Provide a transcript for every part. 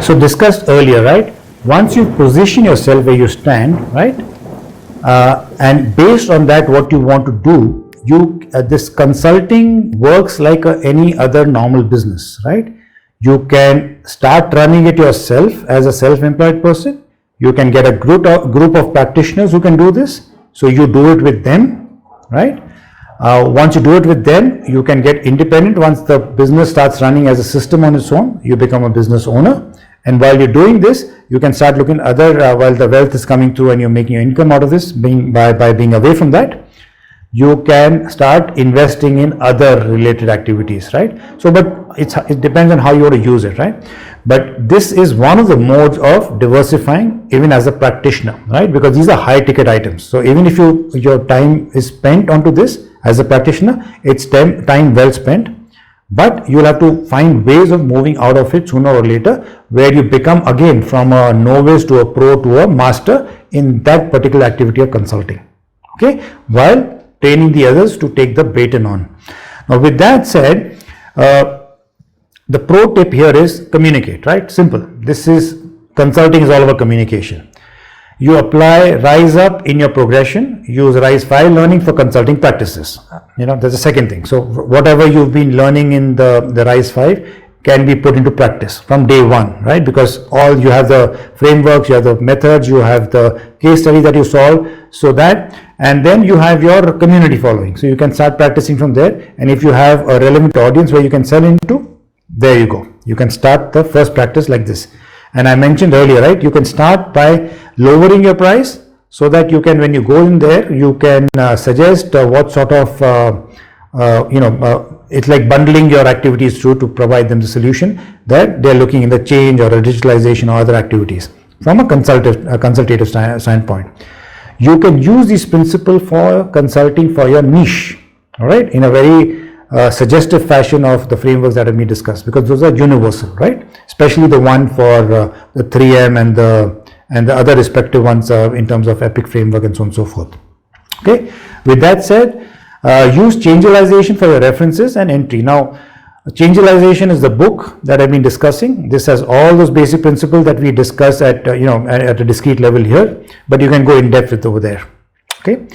So discussed earlier, right? Once you position yourself where you stand, right? And based on that, what you want to do, this consulting works like any other normal business, right? You can start running it yourself as a self-employed person. You can get a group of practitioners who can do this. So you do it with them, right? Once you do it with them, you can get independent. Once the business starts running as a system on its own, you become a business owner. And while you're doing this, you can start looking while the wealth is coming through and you're making your income out of this, by being away from that, you can start investing in other related activities, right? So, but it depends on how you want to use it, right? But this is one of the modes of diversifying even as a practitioner, right? Because these are high ticket items. So even if your time is spent onto this as a practitioner, it's time well spent. But you'll have to find ways of moving out of it sooner or later, where you become again from a novice to a pro to a master in that particular activity of consulting, okay, while training the others to take the baton on. Now with that said, the pro tip here is communicate, right? Simple. Consulting is all about communication. You apply Rise Up in your progression, use Rise 5 learning for consulting practices. There's the second thing. So whatever you've been learning in the Rise 5 can be put into practice from day one, right? Because you have the frameworks, you have the methods, you have the case study that you solve, and then you have your community following. So you can start practicing from there. And if you have a relevant audience where you can sell into, there you go. You can start the first practice like this. And I mentioned earlier, right? You can start by lowering your price so that you can, when you go in there, you can suggest what sort of, it's like bundling your activities through to provide them the solution that they're looking in the change or a digitalization or other activities from a consultative standpoint. You can use this principle for consulting for your niche, all right, in a very suggestive fashion of the frameworks that have been discussed, because those are universal, right? Especially the one for the 3M and the other respective ones in terms of EPIC framework and so on and so forth. Okay. With that said, use changealization for your references and entry. Now, changealization is the book that I've been discussing. This has all those basic principles that we discuss at a discrete level here, but you can go in depth with over there. Okay.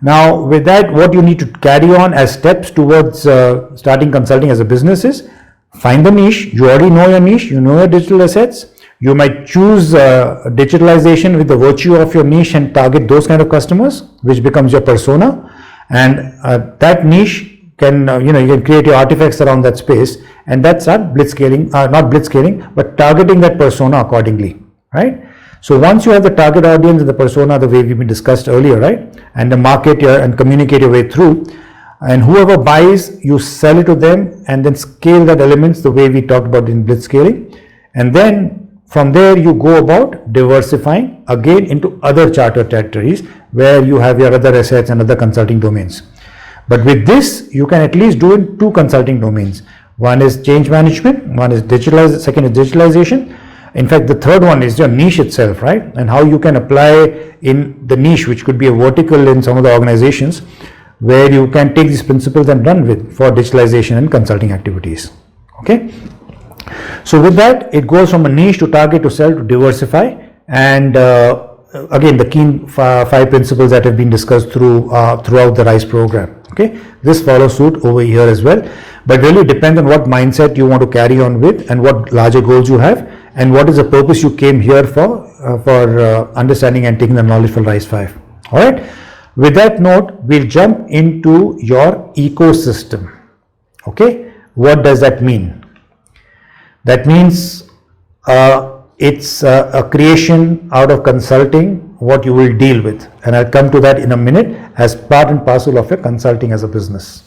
Now, with that, what you need to carry on as steps towards starting consulting as a business is find the niche. You already know your niche. You know your digital assets. You might choose digitalization with the virtue of your niche and target those kind of customers, which becomes your persona. And that niche can, you can create your artifacts around that space. And that's not blitzscaling, but targeting that persona accordingly, right? So once you have the target audience and the persona, the way we've been discussed earlier, right? And the market and communicate your way through, and whoever buys, you sell it to them and then scale that elements the way we talked about in blitzscaling. And then from there, you go about diversifying again into other charter territories where you have your other assets and other consulting domains. But with this, you can at least do in two consulting domains. One is change management, second is digitalization. In fact, the third one is your niche itself, right? And how you can apply in the niche, which could be a vertical in some of the organizations, where you can take these principles and run with for digitalization and consulting activities. Okay. So with that, it goes from a niche to target to sell to diversify. And again, the key five principles that have been discussed throughout the RISE program. Okay. This follows suit over here as well. But really depends on what mindset you want to carry on with and what larger goals you have and what is the purpose you came here for understanding and taking the knowledge for RISE 5. All right. With that note, we'll jump into your ecosystem. Okay. What does that mean? That means it's a creation out of consulting what you will deal with. And I'll come to that in a minute as part and parcel of your consulting as a business.